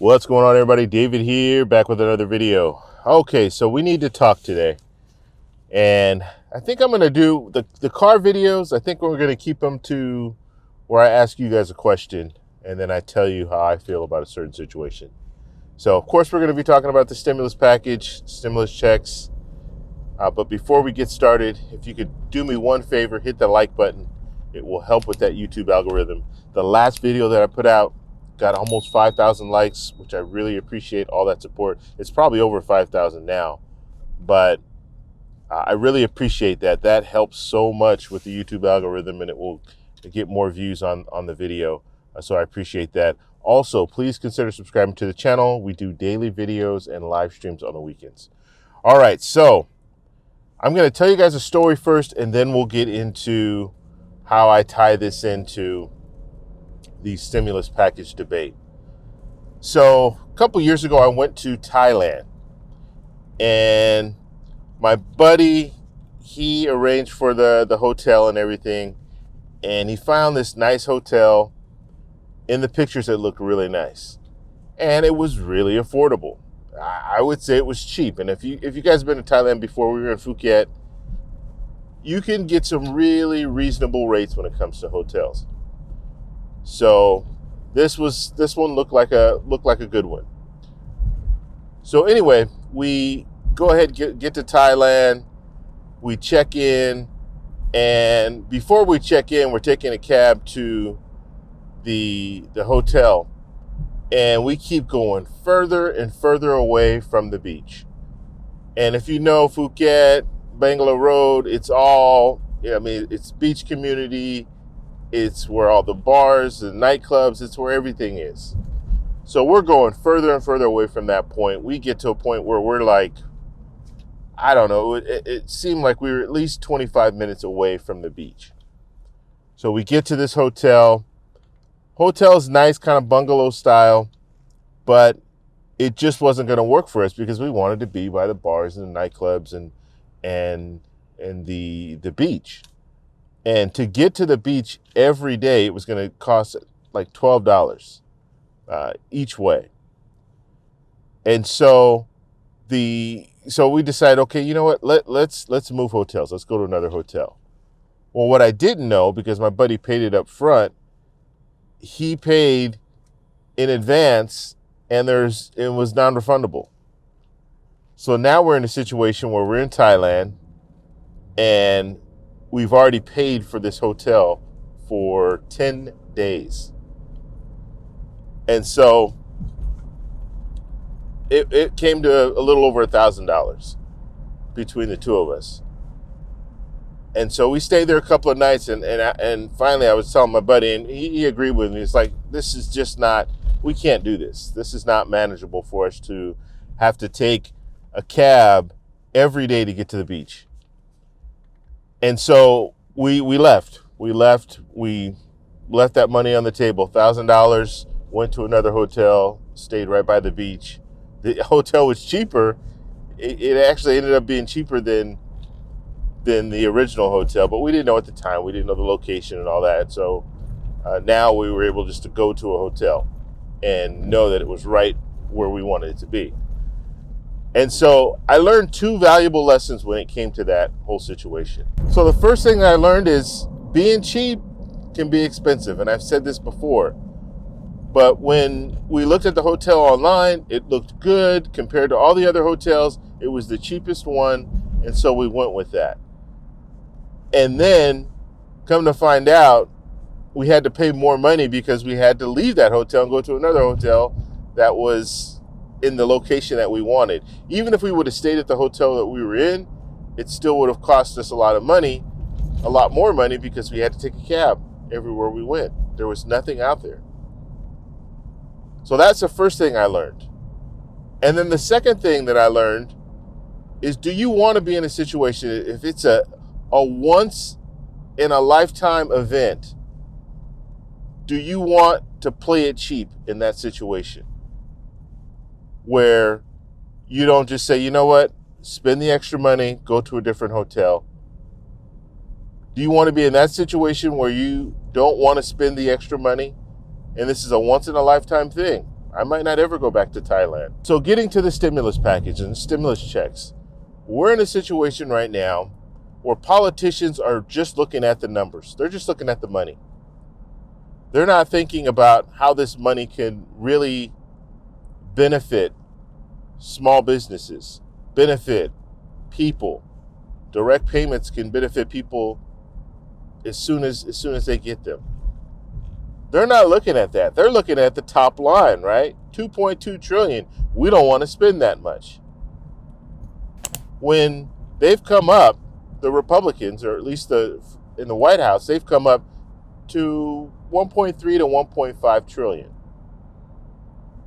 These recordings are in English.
What's going on, everybody? David here, back with another video. Okay, so we need to talk today. And I think I'm going to do the car videos. I think we're going to keep them to where I ask you guys a question and then I tell you how I feel about a certain situation. So, of course, we're going to be talking about the stimulus package, stimulus checks. But before we get started, if you could do me one favor, hit the like button. It will help with that YouTube algorithm. The last video that I put out got almost 5,000 likes, which I really appreciate all that support. It's probably over 5,000 now, but I really appreciate that. That helps so much with the YouTube algorithm, and it will get more views on the video. So I appreciate that. Also, please consider subscribing to the channel. We do daily videos and live streams on the weekends. All right, so I'm going to tell you guys a story first, and then we'll get into how I tie this into the stimulus package debate. So a couple years ago, I went to Thailand, and my buddy, he arranged for the hotel and everything, and he found this nice hotel. In the pictures, it looked really nice, and it was really affordable. I would say it was cheap. And if you guys have been to Thailand before, we were in Phuket, you can get some really reasonable rates when it comes to hotels. So this one looked like a good one. So anyway, we go ahead and get to Thailand. We check in, and before we check in, we're taking a cab to the hotel, and we keep going further and further away from the beach. And if you know Phuket, Bangalore Road, it's all, it's beach community. It's where all the bars, the nightclubs, it's where everything is. So we're going further and further away from that point. We get to a point where we're like, I don't know, it seemed like we were at least 25 minutes away from the beach. So we get to this hotel. Hotel's nice, kind of bungalow style, but it just wasn't going to work for us because we wanted to be by the bars and the nightclubs and the beach. And to get to the beach every day, it was going to cost like $12 each way. And so we decided, okay, you know what? Let's move hotels. Let's go to another hotel. Well, what I didn't know, because my buddy paid it up front, he paid in advance, and it was non-refundable. So now we're in a situation where we're in Thailand, and we've already paid for this hotel for 10 days. And so it came to a little over $1,000 between the two of us. And so we stayed there a couple of nights, and finally I was telling my buddy, and he agreed with me. It's like, this is just not, we can't do this. This is not manageable for us to have to take a cab every day to get to the beach. And so we left. We left that money on the table, $1,000, went to another hotel, stayed right by the beach. The hotel was cheaper. It actually ended up being cheaper than the original hotel, but we didn't know at the time. We didn't know the location and all that. So now we were able just to go to a hotel and know that it was right where we wanted it to be. And so I learned two valuable lessons when it came to that whole situation. So the first thing that I learned is being cheap can be expensive. And I've said this before, but when we looked at the hotel online, it looked good compared to all the other hotels. It was the cheapest one. And so we went with that. And then come to find out, we had to pay more money because we had to leave that hotel and go to another hotel that was in the location that we wanted. Even if we would have stayed at the hotel that we were in, it still would have cost us a lot more money, because we had to take a cab everywhere we went. There was nothing out there. So that's the first thing I learned. And then the second thing that I learned is, do you want to be in a situation, if it's a once in a lifetime event, do you want to play it cheap in that situation where you don't just say, you know what, spend the extra money, go to a different hotel? Do you want to be in that situation where you don't want to spend the extra money, and this is a once in a lifetime thing? I might not ever go back to Thailand. So getting to the stimulus package and stimulus checks, we're in a situation right now where politicians are just looking at the numbers. They're just looking at the money. They're not thinking about how this money can really benefit small businesses, benefit people. Direct payments can benefit people as soon as they get them. They're not looking at that. They're looking at the top line, right? 2.2 trillion. We don't want to spend that much. When they've come up, the Republicans, or at least in the White House, they've come up to 1.3 to 1.5 trillion.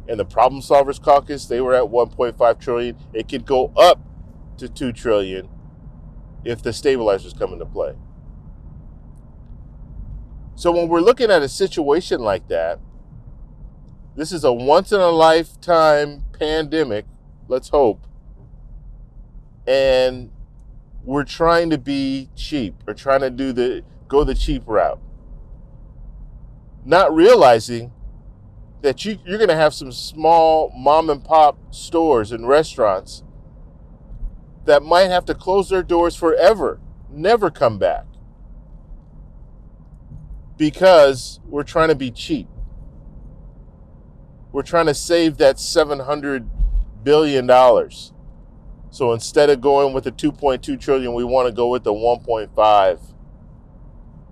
In the Problem Solvers Caucus, they were at 1.5 trillion. It could go up to 2 trillion if the stabilizers come into play. So when we're looking at a situation like that, this is a once-in-a-lifetime pandemic, let's hope, and we're trying to be cheap or trying to go the cheap route, not realizing that you're going to have some small mom and pop stores and restaurants that might have to close their doors forever, never come back, because we're trying to be cheap. We're trying to save that $700 billion. So instead of going with the 2.2 trillion, we want to go with the 1.5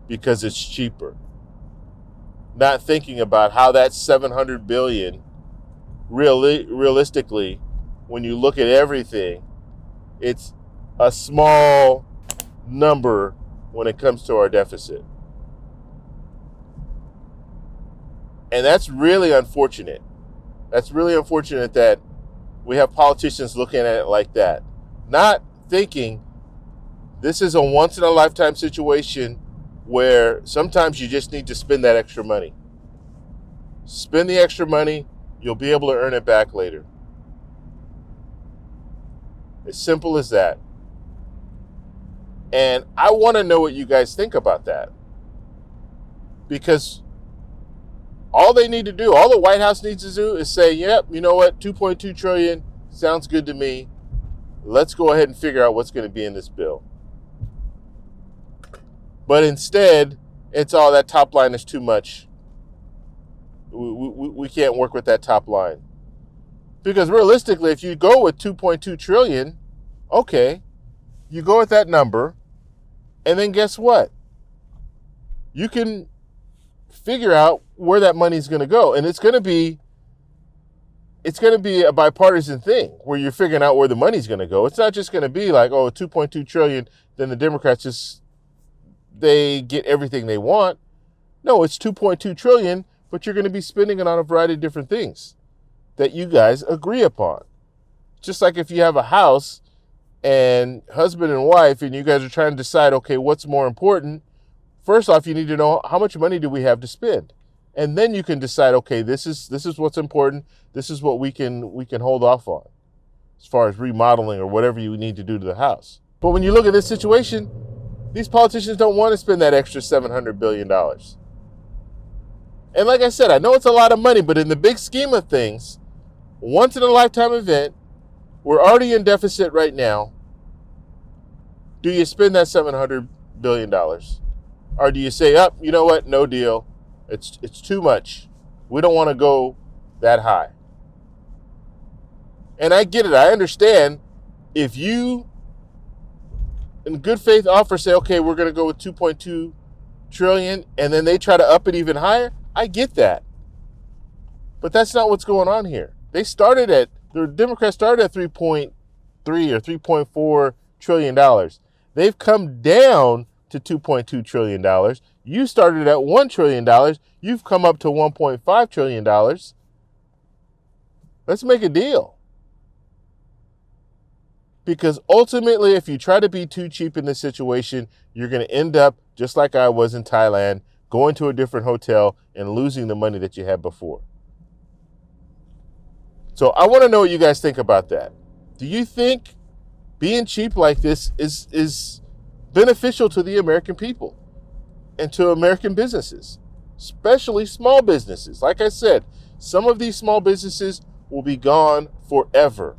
because it's cheaper. Not thinking about how that 700 billion realistically, when you look at everything, it's a small number when it comes to our deficit. And that's really unfortunate. That's really unfortunate that we have politicians looking at it like that, not thinking this is a once-in-a-lifetime situation where sometimes you just need to spend that extra money. Spend the extra money, you'll be able to earn it back later. As simple as that. And I want to know what you guys think about that. Because all they need to do, all the White House needs to do is say, yep, you know what, 2.2 trillion sounds good to me. Let's go ahead and figure out what's going to be in this bill. But instead, it's all that top line is too much. We can't work with that top line. Because realistically, if you go with 2.2 trillion, okay, you go with that number, and then guess what? You can figure out where that money's going to go. And it's going to be a bipartisan thing where you're figuring out where the money's going to go. It's not just going to be like, oh, 2.2 trillion, then the Democrats they get everything they want. No, it's 2.2 trillion, but you're going to be spending it on a variety of different things that you guys agree upon. Just like if you have a house and husband and wife and you guys are trying to decide, okay, what's more important? First off, you need to know how much money do we have to spend? And then you can decide, okay, this is what's important. This is what we can hold off on as far as remodeling or whatever you need to do to the house. But when you look at this situation, these politicians don't want to spend that extra $700 billion. And like I said, I know it's a lot of money, but in the big scheme of things, once in a lifetime event, we're already in deficit right now. Do you spend that $700 billion? Or do you say, you know what, no deal. It's too much. We don't want to go that high. And I get it. I understand if you, in good faith, offer, say, okay, we're going to go with 2.2 trillion, and then they try to up it even higher. I get that. But that's not what's going on here. The Democrats started at 3.3 or $3.4 trillion. They've come down to $2.2 trillion. You started at $1 trillion. You've come up to $1.5 trillion. Let's make a deal. Because ultimately, if you try to be too cheap in this situation, you're going to end up, just like I was in Thailand, going to a different hotel and losing the money that you had before. So I want to know what you guys think about that. Do you think being cheap like this is beneficial to the American people and to American businesses, especially small businesses? Like I said, Some of these small businesses will be gone forever.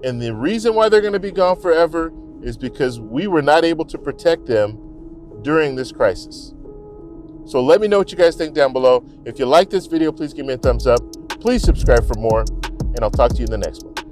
And the reason why they're going to be gone forever is because we were not able to protect them during this crisis. So let me know what you guys think down below. If you like this video, please give me a thumbs up. Please subscribe for more, and I'll talk to you in the next one.